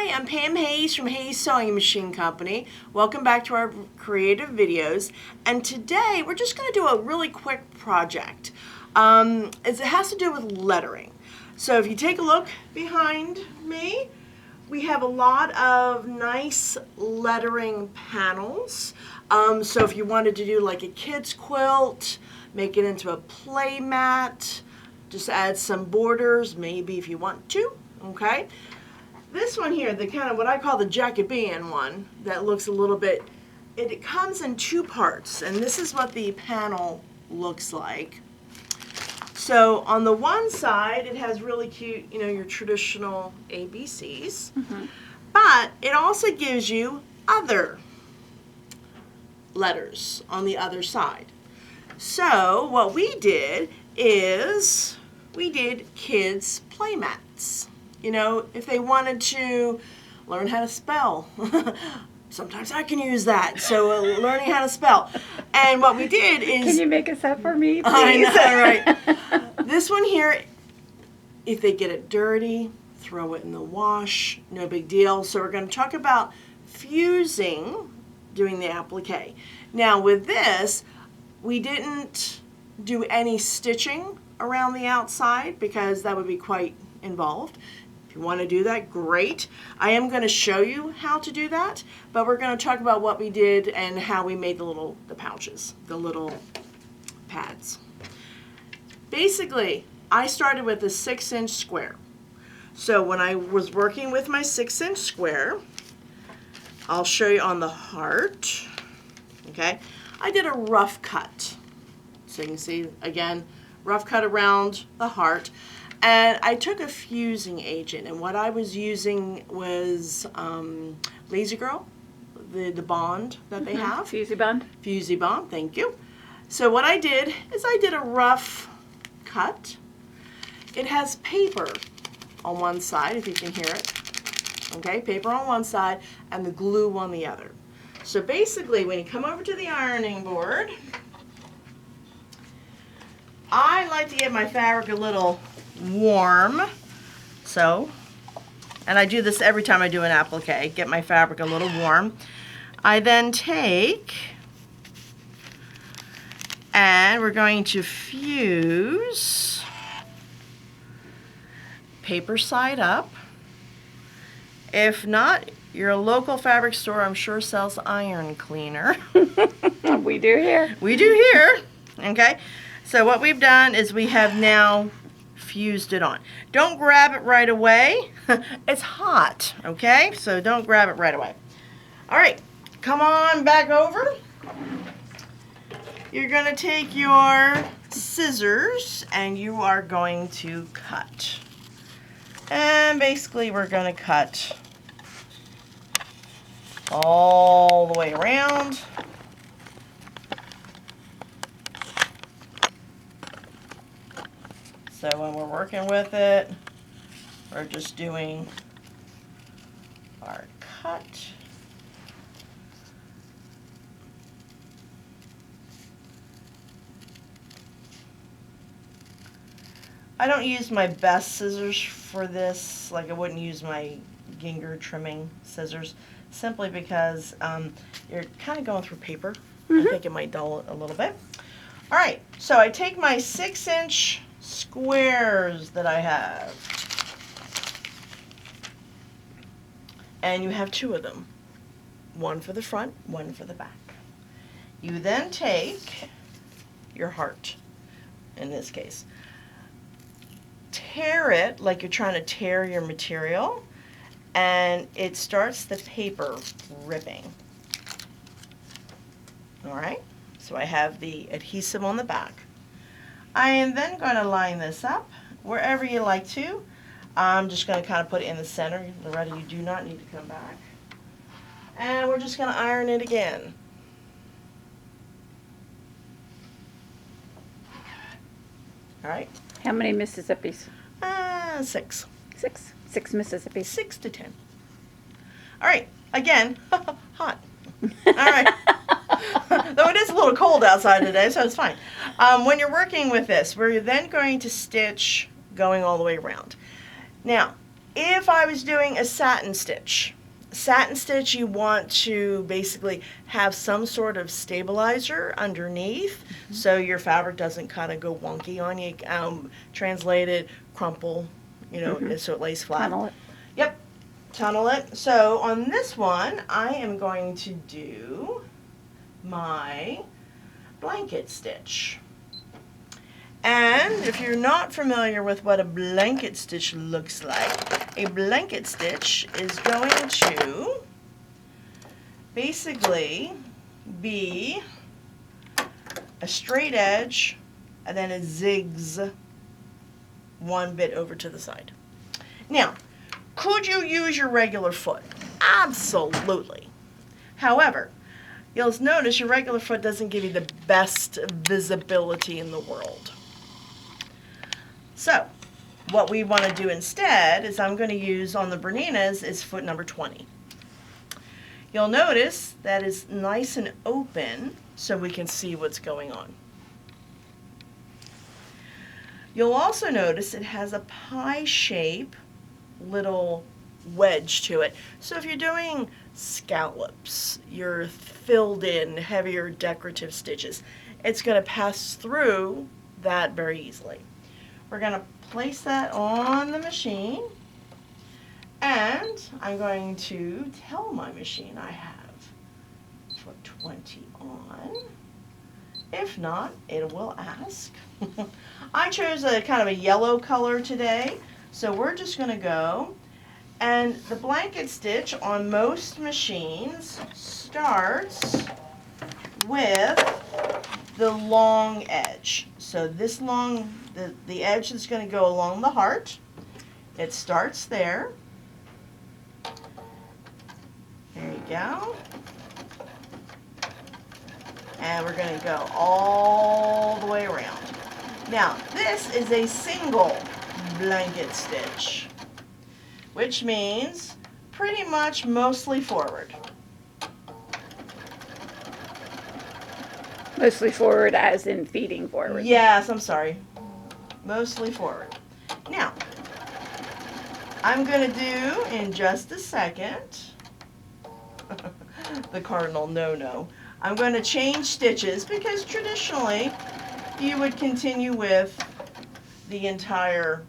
Hi, I'm Pam Hayes from Hayes Sewing Machine Company. Welcome back to our creative videos. And today we're just going to do a really quick project. It has to do with lettering. So if you take a look behind me, we have a lot of nice lettering panels. So if you wanted to do like a kid's quilt, make it into a play mat, just add some borders, maybe if you want to, okay? This one here, the kind of what I call the Jacobean one, that looks a little bit, it comes in two parts, and this is what the panel looks like. So on the one side, it has really cute, your traditional ABCs, but it also gives you other letters on the other side. So what we did is we did kids' play mats. If they wanted to learn how to spell. Sometimes I can use that. So learning how to spell. And what we did is... Can you make a set for me, please? I know, right. This one here, if they get it dirty, throw it in the wash. No big deal. So we're going to talk about fusing, doing the applique. Now with this, we didn't do any stitching around the outside because that would be quite involved. If you want to do that, great. I am going to show you how to do that, but we're going to talk about what we did and how we made the pouches, the little pads. Basically, I started with a 6-inch square. So when I was working with my 6-inch square, I'll show you on the heart, okay? I did a rough cut. So you can see, again, rough cut around the heart. And I took a fusing agent, and what I was using was Lazy Girl, the bond that they have. Fusy Bond. Fusy Bond, thank you. So what I did is I did a rough cut. It has paper on one side, if you can hear it. Okay, paper on one side and the glue on the other. So basically, when you come over to the ironing board, I like to get my fabric a little warm, and I do this every time I do an applique, get my fabric a little warm. I then take, and we're going to fuse paper side up. If not, your local fabric store, I'm sure, sells iron cleaner. We do here. We do here, okay? So what we've done is we have now fused it on. Don't grab it right away. It's hot, okay? So don't grab it right away. All right, come on back over. You're going to take your scissors and you are going to cut. And basically we're going to cut all the way around. So when we're working with it, we're just doing our cut. I don't use my best scissors for this, like I wouldn't use my Ginger trimming scissors, simply because you're kind of going through paper. I think it might dull it a little bit. All right, so I take my 6-inch squares that I have, and you have 2 of them, one for the front, one for the back. You then take your heart, in this case, tear it like you're trying to tear your material, and it starts the paper ripping. All right, so I have the adhesive on the back. I am then going to line this up wherever you like to. I'm just going to kind of put it in the center. Loretta, you do not need to come back. And we're just going to iron it again. All right. How many Mississippis? 6. 6. 6 Mississippis. 6 to 10. All right. Again, hot. All right. Though it is a little cold outside today, so it's fine. When you're working with this, we're then going to stitch going all the way around. Now, If I was doing a satin stitch, you want to basically have some sort of stabilizer underneath so your fabric doesn't kind of go wonky on you, translated, crumple, so it lays flat. Tunnel it. Yep, tunnel it. So on this one, I am going to do my blanket stitch. And if you're not familiar with what a blanket stitch looks like, a blanket stitch is going to basically be a straight edge and then it zigs one bit over to the side. Now, could you use your regular foot? Absolutely. However, you'll notice your regular foot doesn't give you the best visibility in the world. So, what we want to do instead is I'm going to use on the Berninas is foot number 20. You'll notice that is nice and open so we can see what's going on. You'll also notice it has a pie shape little wedge to it. So if you're doing scallops, your filled in heavier decorative stitches, it's going to pass through that very easily. We're going to place that on the machine, and I'm going to tell my machine I have foot 20 on. If not, it will ask. I chose a kind of a yellow color today, so we're just going to go, and the blanket stitch on most machines starts with the long edge. So this long, the edge that's going to go along the heart, it starts there. There you go. And we're going to go all the way around. Now, this is a single blanket stitch, which means pretty much mostly forward. Mostly forward as in feeding forward. Yes, I'm sorry. Mostly forward. Now, I'm going to do in just a second, the cardinal no-no, I'm going to change stitches because traditionally you would continue with the entire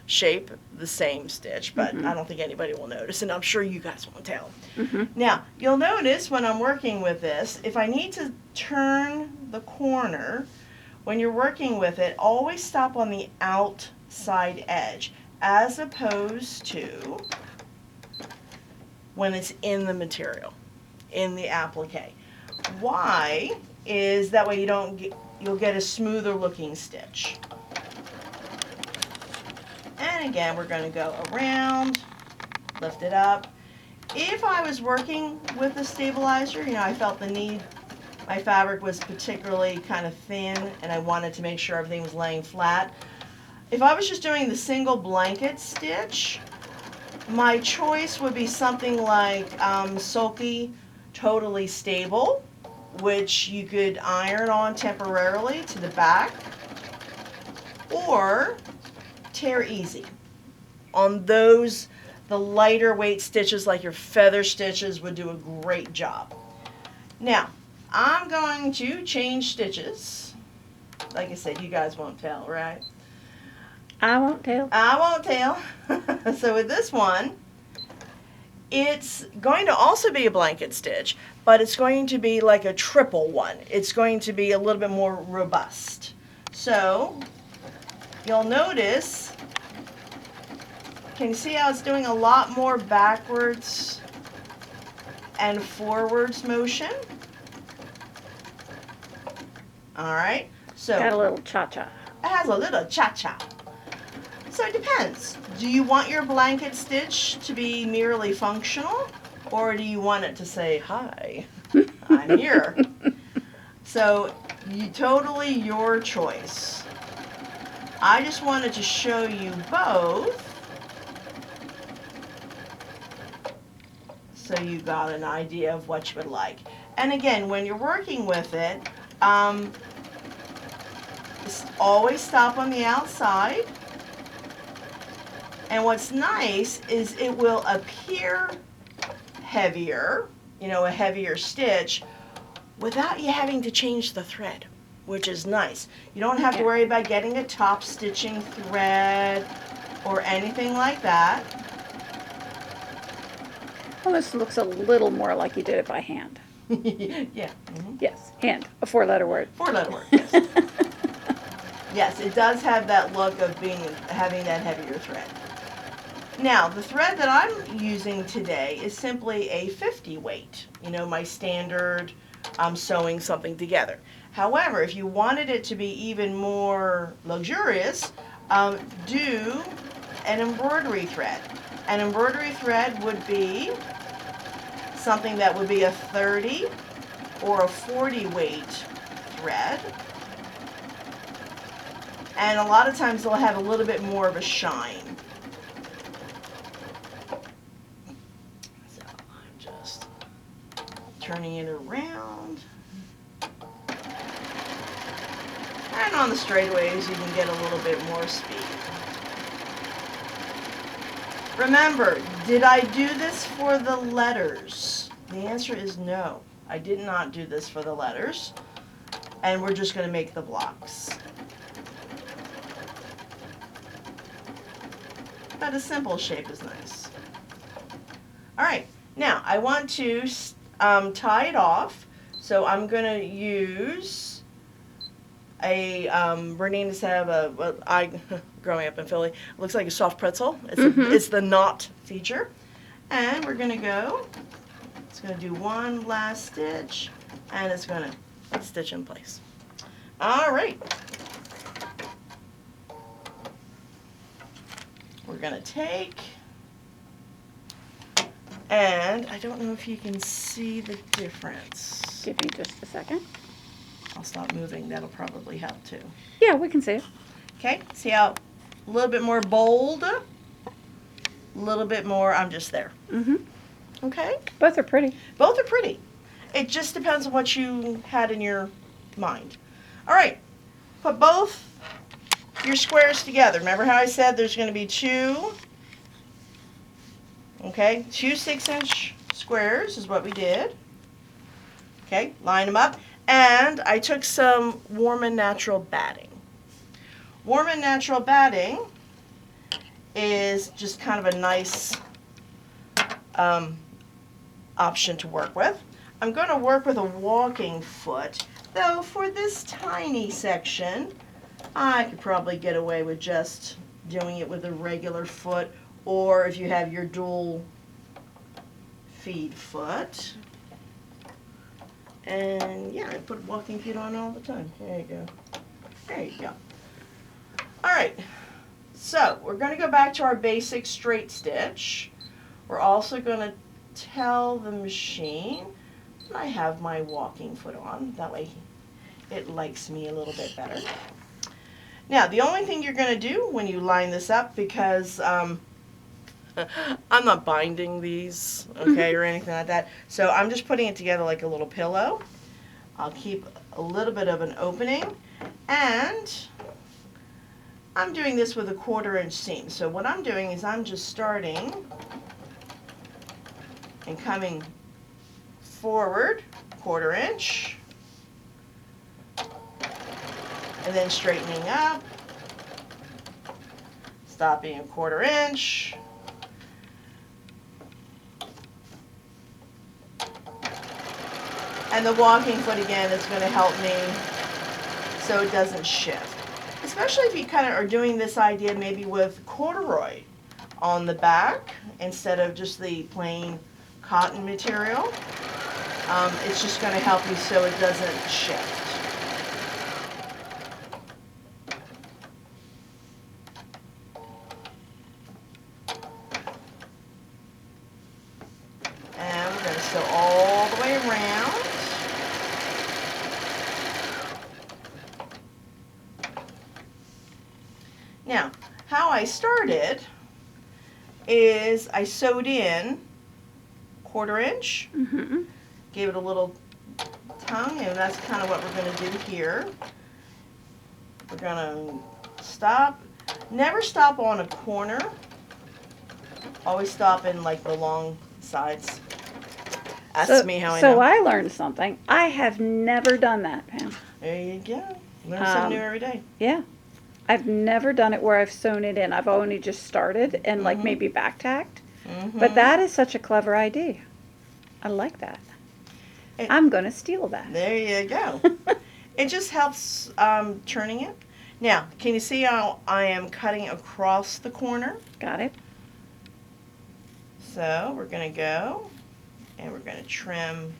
shape, the same stitch, but I don't think anybody will notice, and I'm sure you guys won't tell. Now, you'll notice when I'm working with this, if I need to turn the corner, when you're working with it, always stop on the outside edge, as opposed to when it's in the material, in the applique. Why is that way you'll get a smoother looking stitch. And again, we're going to go around, lift it up. If I was working with a stabilizer, I felt the need, my fabric was particularly kind of thin and I wanted to make sure everything was laying flat. If I was just doing the single blanket stitch, my choice would be something like Sulky Totally Stable, which you could iron on temporarily to the back, or Tear Easy. On those, the lighter weight stitches like your feather stitches would do a great job. Now, I'm going to change stitches. Like I said, you guys won't tell, right? I won't tell. I won't tell. So with this one, it's going to also be a blanket stitch, but it's going to be like a triple one. It's going to be a little bit more robust. So you'll notice, can you see how it's doing a lot more backwards and forwards motion? All right. So got a little cha-cha. It has a little cha-cha. So it depends. Do you want your blanket stitch to be merely functional, or do you want it to say, hi, I'm here? So totally your choice. I just wanted to show you both so you got an idea of what you would like. And again, when you're working with it, always stop on the outside. And what's nice is it will appear heavier, a heavier stitch, without you having to change the thread, which is nice. You don't have to worry about getting a top stitching thread or anything like that. Well, this looks a little more like you did it by hand. Yeah. Yes, hand, a 4-letter word. 4-letter word, yes. Yes, it does have that look of having that heavier thread. Now, the thread that I'm using today is simply a 50 weight, my standard sewing something together. However, if you wanted it to be even more luxurious, do an embroidery thread. An embroidery thread would be something that would be a 30 or a 40 weight thread. And a lot of times they'll have a little bit more of a shine. So I'm just turning it around. And on the straightaways you can get a little bit more speed. Remember, did I do this for the letters? The answer is no. I did not do this for the letters. And we're just going to make the blocks. But a simple shape is nice. Alright, now I want to tie it off. So I'm going to use Bernina used to have growing up in Philly, it looks like a soft pretzel. It's the knot feature. And we're going to it's going to do one last stitch, and it's going to stitch in place. All right. We're going to take, and I don't know if you can see the difference. Give me just a second. I'll stop moving. That'll probably help too. Yeah, we can see it. Okay, see how a little bit more bold, a little bit more, I'm just there. Okay? Both are pretty. Both are pretty. It just depends on what you had in your mind. All right, put both your squares together. Remember how I said there's going to be two 6-inch squares is what we did. Okay, line them up. And I took some Warm and Natural batting. Warm and Natural batting is just kind of a nice option to work with. I'm going to work with a walking foot, though for this tiny section, I could probably get away with just doing it with a regular foot, or if you have your dual feed foot. And yeah, I put walking feet on all the time. There you go. There you go. All right, so we're going to go back to our basic straight stitch. We're also going to tell the machine that I have my walking foot on. That way it likes me a little bit better. Now, the only thing you're going to do when you line this up, because I'm not binding these, okay, or anything like that, so I'm just putting it together like a little pillow. I'll keep a little bit of an opening, and I'm doing this with a 1/4-inch seam. So what I'm doing is I'm just starting and coming forward 1/4 inch, and then straightening up, stopping 1/4 inch, and the walking foot again is going to help me so it doesn't shift. Especially if you kind of are doing this idea maybe with corduroy on the back instead of just the plain cotton material. It's just going to help you so it doesn't shift. And we're going to sew all the way around. Now, how I started is I sewed in 1/4 inch, gave it a little tongue, and that's kind of what we're going to do here. We're going to stop, never stop on a corner, Always stop in like the long sides. Ask me how I So know. I learned something. I have never done that, Pam. There you go. Learn something new every day. Yeah. I've never done it where I've sewn it in. I've only just started and like maybe back tacked. But that is such a clever idea. I like that. I'm going to steal that. There you go. It just helps turning it. Now, can you see how I am cutting across the corner? Got it. So we're going to go and we're going to trim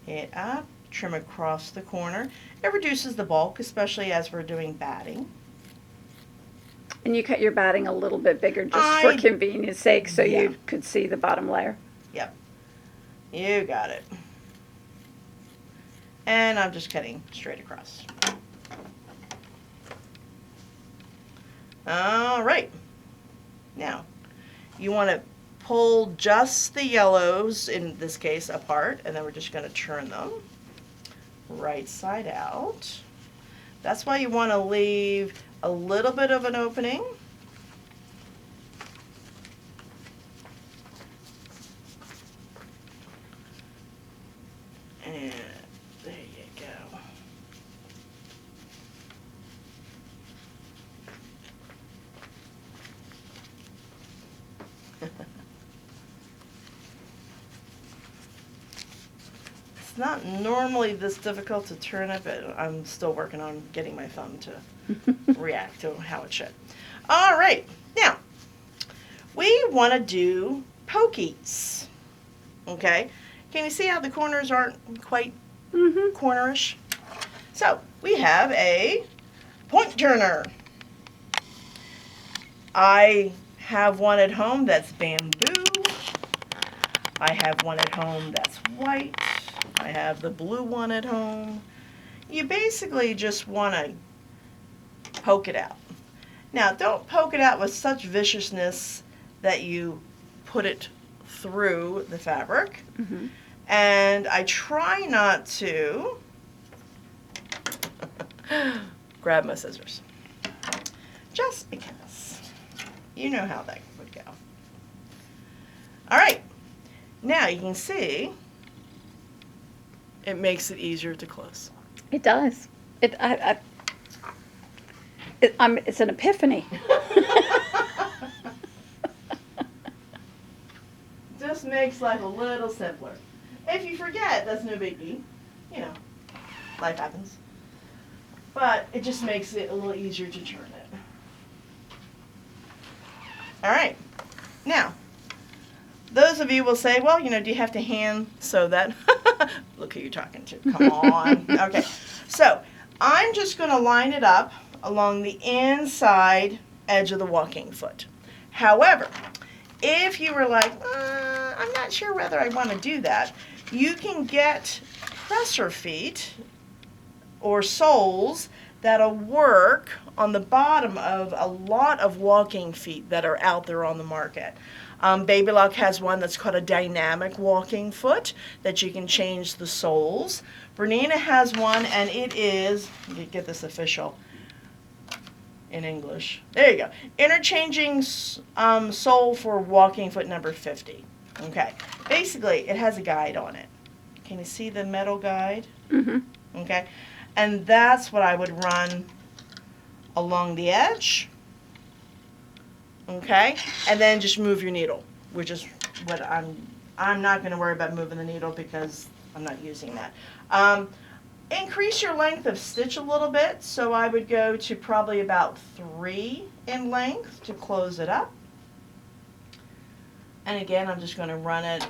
it up, trim across the corner. It reduces the bulk, especially as we're doing batting. And you cut your batting a little bit bigger just for convenience sake so you could see the bottom layer. Yep. You got it. And I'm just cutting straight across. All right. Now, you want to pull just the yellows, in this case, apart, and then we're just going to turn them right side out. That's why you want to leave a little bit of an opening. And there you go. It's not normally this difficult to turn it, but I'm still working on getting my thumb to react to how it should. All right, now we want to do pokies. Okay, can you see how the corners aren't quite cornerish? So we have a point turner. I have one at home that's bamboo. I have one at home that's white. I have the blue one at home. You basically just want to poke it out. Now, don't poke it out with such viciousness that you put it through the fabric. And I try not to grab my scissors, just because you know how that would go. All right, now you can see it makes it easier to close. It does. It's an epiphany. Just makes life a little simpler. If you forget, that's no biggie. You know, life happens. But it just makes it a little easier to turn it. All right. Now, those of you will say, well, you know, do you have to hand sew that? Look who you're talking to. Come on. Okay. So I'm just going to line it up along the inside edge of the walking foot. However, if you were like, I'm not sure whether I want to do that, you can get presser feet or soles that'll work on the bottom of a lot of walking feet that are out there on the market. Baby Lock has one that's called a dynamic walking foot that you can change the soles. Bernina has one, and it is, get this official in English. There you go. Interchanging sole for walking foot number 50. Okay. Basically, it has a guide on it. Can you see the metal guide? Okay. And that's what I would run along the edge. Okay, and then just move your needle, which is what I'm not going to worry about moving the needle because I'm not using that. Increase your length of stitch a little bit, so I would go to probably about 3 in length to close it up. And again, I'm just going to run it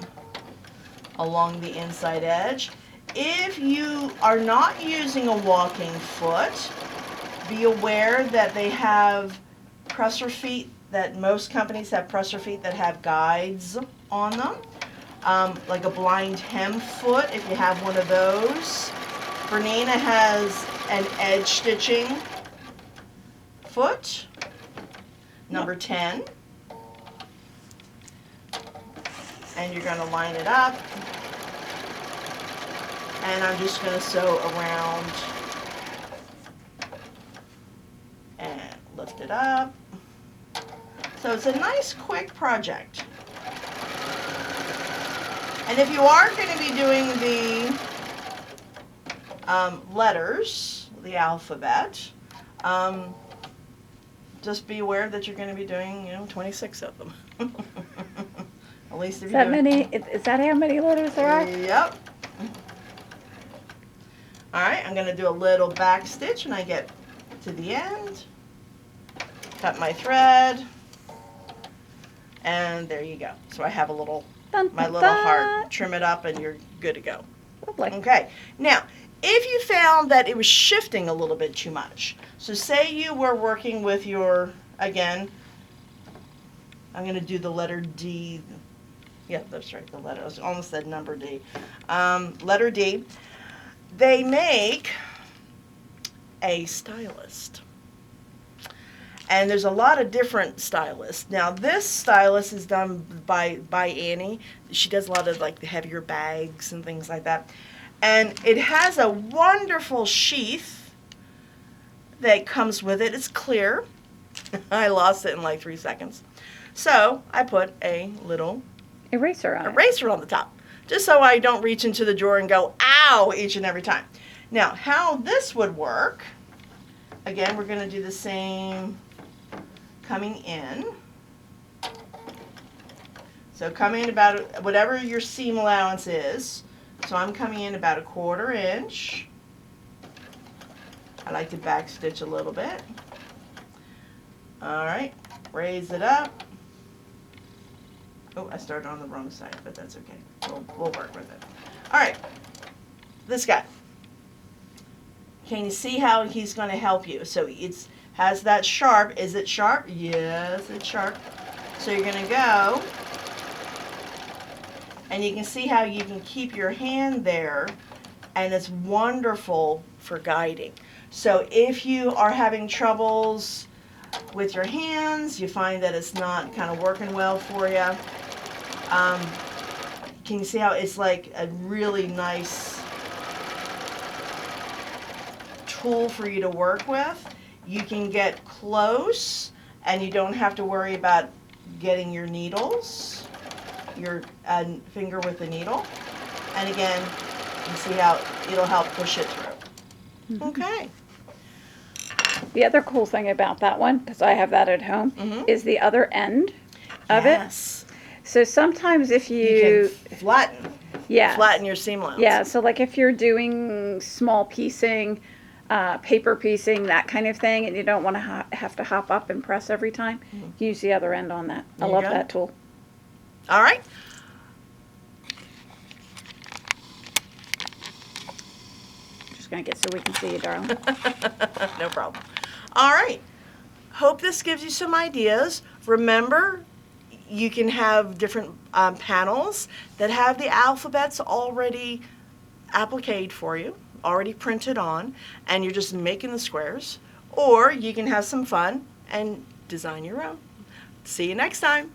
along the inside edge. If you are not using a walking foot, be aware that they have presser feet, that most companies have presser feet that have guides on them, like a blind hem foot if you have one of those. Bernina has an edge stitching foot, number 10. And you're going to line it up. And I'm just going to sew around and lift it up. So it's a nice quick project. And if you are going to be doing the letters, the alphabet, just be aware that you're going to be doing, 26 of them. At least if Is you're that doing... many? Is that how many letters there are? Yep. All right, I'm going to do a little back stitch when I get to the end. Cut my thread. And there you go. So I have a little, my little heart. Trim it up and you're good to go. Lovely. Okay. Now, if you found that it was shifting a little bit too much, so say you were working with your, again, I'm going to do the letter D. Yeah, that's right, the letter. I almost said number D. Letter D. They make a stylist. And there's a lot of different stylists. Now, this stylist is done by Annie. She does a lot of like the heavier bags and things like that. And it has a wonderful sheath that comes with it. It's clear. I lost it in like 3 seconds. So I put a little eraser on the top, just so I don't reach into the drawer and go, ow, each and every time. Now, how this would work, again, we're going to do the same coming in. So come in about whatever your seam allowance is. So I'm coming in about 1/4 inch. I like to back stitch a little bit. All right, raise it up. Oh, I started on the wrong side, but that's okay. We'll work with it. All right, this guy. Can you see how he's going to help you? So it's has that sharp. Is it sharp? Yes, it's sharp. So you're going to go, and you can see how you can keep your hand there, and it's wonderful for guiding. So if you are having troubles with your hands, you find that it's not kind of working well for you, can you see how it's like a really nice tool for you to work with? You can get close and you don't have to worry about getting your needles, your finger with the needle. And again, you see how it'll help push it through. Mm-hmm. Okay. The other cool thing about that one, because I have that at home, mm-hmm. is the other end of it. So sometimes if you can flatten your seam allowance. Yeah, so like if you're doing small piecing, paper piecing, that kind of thing, and you don't want to have to hop up and press every time, use the other end on that. I love that tool. All right. Just going to get so we can see you, darling. No problem. All right. Hope this gives you some ideas. Remember, you can have different panels that have the alphabets already appliqued for you, already printed on, and you're just making the squares. Or you can have some fun and design your own. See you next time.